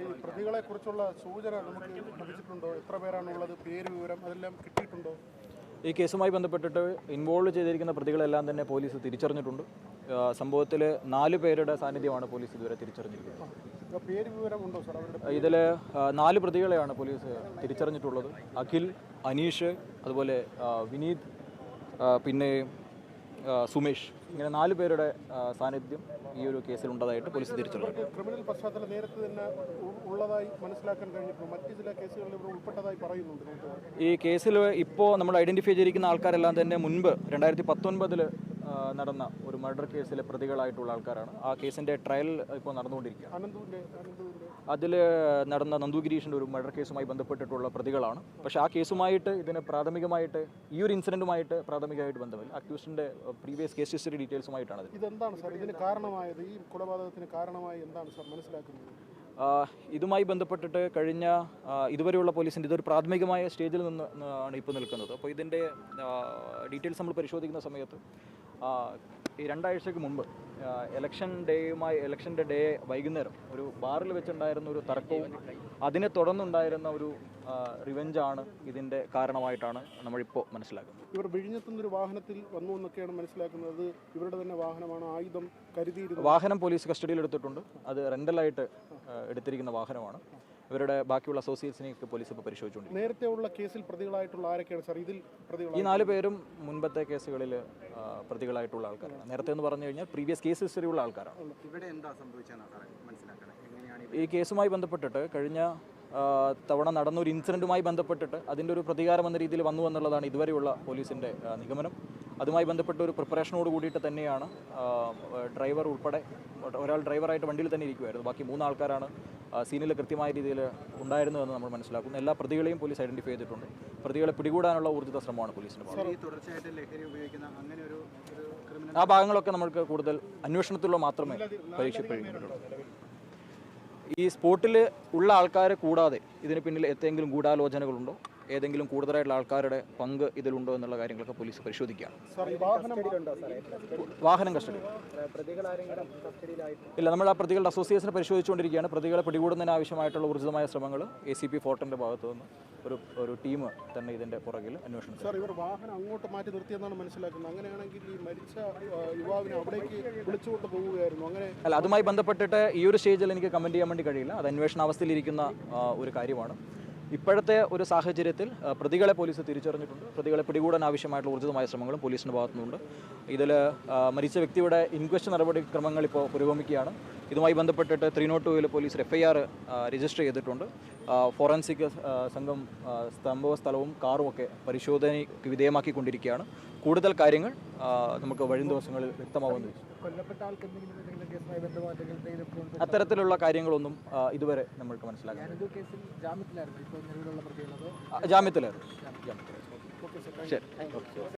ഈ പ്രതികളെക്കുറിച്ചുള്ള സൂചന നമുക്ക് ലഭിച്ചിട്ടുണ്ടോ? എത്ര പേരാണുള്ളത്? പേര് വിവരം അതെല്ലാം കിട്ടിയിട്ടുണ്ടോ? ഈ കേസുമായി ബന്ധപ്പെട്ടിട്ട് ഇൻവോൾവ് ചെയ്തിരിക്കുന്ന പ്രതികളെല്ലാം തന്നെ പോലീസ് തിരിച്ചറിഞ്ഞിട്ടുണ്ട്. സംഭവത്തിൽ 4 പേരുടെ സാന്നിധ്യമാണ് പോലീസ് ഇതുവരെ തിരിച്ചറിഞ്ഞിരിക്കുന്നത്. പേര് വിവരം ഉണ്ടോ സാർ? അവരുടെ ഇതിൽ 4 പ്രതികളെയാണ് പോലീസ് തിരിച്ചറിഞ്ഞിട്ടുള്ളത്. അഖിൽ, അനീഷ്, അതുപോലെ വിനീത്, പിന്നെ സുമേഷ്, ഇങ്ങനെ 4 പേരുടെ സാന്നിധ്യം ഈ ഒരു കേസിൽ ഉണ്ടതായിട്ട് പോലീസ് തിരിച്ചറിഞ്ഞു. ക്രിമിനൽ പശ്ചാത്തലം നേരത്തെ തന്നെ ഉള്ളതായി മനസ്സിലാക്കാൻ കഴിഞ്ഞിട്ടുണ്ട്. മറ്റ് ചില കേസുകളിൽ ഇവർ ഉൾപ്പെട്ടതായി പറയുന്നുണ്ട്. ഈ കേസിൽ ഇപ്പോൾ നമ്മൾ ഐഡൻറ്റിഫൈ ചെയ്തിരിക്കുന്ന ആൾക്കാരെല്ലാം തന്നെ മുൻപ് 2019 നടന്ന ഒരു മർഡർ കേസിലെ പ്രതികളായിട്ടുള്ള ആൾക്കാരാണ്. ആ കേസിൻ്റെ ട്രയൽ ഇപ്പോൾ നടന്നുകൊണ്ടിരിക്കുകയാണ്. അതിൽ നടന്ന നന്ദു ഗിരീഷിൻ്റെ ഒരു മർഡർ കേസുമായി ബന്ധപ്പെട്ടിട്ടുള്ള പ്രതികളാണ്. പക്ഷേ ആ കേസുമായിട്ട് ഇതിന് പ്രാഥമികമായിട്ട് ഈ ഒരു ഇൻസിഡൻറ്റുമായിട്ട് പ്രാഥമികമായിട്ട് ബന്ധമില്ല. അക്യൂസിൻ്റെ പ്രീവിയസ് കേസ് ഹിസ്റ്ററി ഡീറ്റെയിൽസുമായിട്ടാണ്. ഇതെന്താണ് സാർ ഇതിന് കാരണമായത്? ഈ കൊലപാതകത്തിന് കാരണമായി എന്താണ് സാർ മനസ്സിലാക്കുന്നത്? ഇതുമായി ബന്ധപ്പെട്ടിട്ട് കഴിഞ്ഞ ഇതുവരെയുള്ള പോലീസിൻ്റെ ഇതൊരു പ്രാഥമികമായ സ്റ്റേജിൽ ആണ് ഇപ്പോൾ നിൽക്കുന്നത്. അപ്പോൾ ഇതിൻ്റെ ഡീറ്റെയിൽസ് നമ്മൾ പരിശോധിക്കുന്ന സമയത്ത് ഈ 2 ആഴ്ചയ്ക്ക് മുമ്പ് ഇലക്ഷൻ്റെ ഡേ വൈകുന്നേരം ഒരു ബാറിൽ വെച്ചുണ്ടായിരുന്ന ഒരു തർക്കവും അതിനെ തുടർന്നുണ്ടായിരുന്ന ഒരു റിവെഞ്ചാണ് ഇതിൻ്റെ കാരണമായിട്ടാണ് നമ്മളിപ്പോൾ മനസ്സിലാക്കുന്നത്. ഇവർ വിഴിഞ്ഞത്തുനിന്നൊരു വാഹനത്തിൽ വന്നു എന്നൊക്കെയാണ് മനസ്സിലാക്കുന്നത്. ഇവരുടെ തന്നെ വാഹനമാണ്, ആയുധം കരുതിയിരുന്നത്. വാഹനം പോലീസ് കസ്റ്റഡിയിൽ എടുത്തിട്ടുണ്ട്. അത് റെൻ്റലായിട്ട് എടുത്തിരിക്കുന്ന വാഹനമാണ്. ഇവരുടെ ബാക്കിയുള്ള അസോസിയേറ്റ്സിനെയൊക്കെ പോലീസ് ഇപ്പോൾ പരിശോധിച്ചുകൊണ്ട്. നേരത്തെ ഉള്ള കേസിൽ പ്രതികളായിട്ടുള്ള ആരൊക്കെയാണ് സാർ ഇതിൽ പ്രതികൾ? ഈ 4 പേരും മുൻപത്തെ കേസുകളിൽ പ്രതികളായിട്ടുള്ള ആൾക്കാരാണ്. നേരത്തെ എന്ന് പറഞ്ഞു കഴിഞ്ഞാൽ പ്രീവിയസ് കേസ് ഹിസ്റ്ററി ഉള്ള ആൾക്കാരാണ്. ഇവിടെ എന്താ സംഭവിച്ചതെന്ന് മനസ്സിലാക്കണം. ഈ കേസുമായി ബന്ധപ്പെട്ടിട്ട് കഴിഞ്ഞ തവണ നടന്ന ഒരു ഇൻസിഡൻറ്റുമായി ബന്ധപ്പെട്ടിട്ട് അതിൻ്റെ ഒരു പ്രതികാരം എന്ന രീതിയിൽ വന്നു എന്നുള്ളതാണ് ഇതുവരെയുള്ള പോലീസിൻ്റെ നിഗമനം. അതുമായി ബന്ധപ്പെട്ട ഒരു പ്രിപ്പറേഷനോട് കൂടിയിട്ട് തന്നെയാണ് ഡ്രൈവർ ഉൾപ്പെടെ ഒരാൾ ഡ്രൈവറായിട്ട് വണ്ടിയിൽ തന്നെ ഇരിക്കുമായിരുന്നു. ബാക്കി 3 ആൾക്കാരാണ് സീനിൽ കൃത്യമായ രീതിയിൽ ഉണ്ടായിരുന്നതെന്ന് നമ്മൾ മനസ്സിലാക്കുന്നു. എല്ലാ പ്രതികളെയും പോലീസ് ഐഡൻറ്റിഫൈ ചെയ്തിട്ടുണ്ട്. പ്രതികളെ പിടികൂടാനുള്ള ഊർജ്ജിത ശ്രമമാണ് പോലീസിൻ്റെ ഭാഗത്ത്. ആ ഭാഗങ്ങളൊക്കെ നമുക്ക് കൂടുതൽ അന്വേഷണത്തിലുള്ള മാത്രമേ പരീക്ഷിക്കപ്പെടുകയുള്ളൂ. ഈ സ്പോട്ടിൽ ഉള്ള ആൾക്കാരെ കൂടാതെ ഇതിന് പിന്നിൽ എന്തെങ്കിലും ഗൂഢാലോചനകളുണ്ടോ, ഏതെങ്കിലും കൂടുതലായിട്ടുള്ള ആൾക്കാരുടെ പങ്ക് ഇതിലുണ്ടോ എന്നുള്ള കാര്യങ്ങളൊക്കെ പോലീസ് പരിശോധിക്കുകയാണ്. വാഹനം കസ്റ്റഡി ഇല്ല. നമ്മൾ ആ പ്രതികളുടെ അസോസിയേഷനെ പരിശോധിച്ചുകൊണ്ടിരിക്കുകയാണ്. പ്രതികളെ പിടികൂടുന്നതിന് ആവശ്യമായിട്ടുള്ള ഊർജിതമായ ശ്രമങ്ങൾ ACP ഫോർട്ടിൻ്റെ ഭാഗത്തു നിന്ന് ഒരു ടീം തന്നെ ഇതിൻ്റെ പുറകിൽ അന്വേഷണം. സാർ, ഇവർ വാഹനം അങ്ങോട്ട് മാറ്റി നിർത്തിയെന്നാണ് മനസ്സിലാക്കുന്നത്. അങ്ങനെയാണെങ്കിൽ ഈ മരിച്ച യുവാവിനെ അവിടേക്ക് വിളിച്ചുകൊണ്ട് പോവുകയായിരുന്നു. അങ്ങനെ അല്ല, അതുമായി ബന്ധപ്പെട്ടിട്ട് ഈ ഒരു സ്റ്റേജിൽ എനിക്ക് കമൻറ്റ് ചെയ്യാൻ വേണ്ടി കഴിയില്ല. അത് അന്വേഷണാവസ്ഥയിലിരിക്കുന്ന ഒരു കാര്യമാണ്. ഇപ്പോഴത്തെ ഒരു സാഹചര്യത്തിൽ പ്രതികളെ പോലീസ് തിരിച്ചറിഞ്ഞിട്ടുണ്ട്. പ്രതികളെ പിടികൂടാൻ ആവശ്യമായിട്ടുള്ള ഊർജിതമായ ശ്രമങ്ങളും പോലീസിൻ്റെ ഭാഗത്തുനിന്നുണ്ട്. ഇതിൽ മരിച്ച വ്യക്തിയുടെ ഇൻക്വസ്റ്റ് നടപടിക്രമങ്ങൾ ഇപ്പോൾ പുരോഗമിക്കുകയാണ്. ഇതുമായി ബന്ധപ്പെട്ടിട്ട് 302 പോലീസ് FIR രജിസ്റ്റർ ചെയ്തിട്ടുണ്ട്. ഫോറൻസിക് സംഘം സംഭവ സ്ഥലവും കാറും ഒക്കെ പരിശോധനയ്ക്ക് വിധേയമാക്കിക്കൊണ്ടിരിക്കുകയാണ്. കൂടുതൽ കാര്യങ്ങൾ നമുക്ക് വരും ദിവസങ്ങളിൽ വ്യക്തമാവുമെന്ന് വെച്ചു. അത്തരത്തിലുള്ള കാര്യങ്ങളൊന്നും ഇതുവരെ നമ്മൾക്ക് മനസ്സിലാക്കാം. ജാമ്യത്തിലായിരുന്നു. ശരി.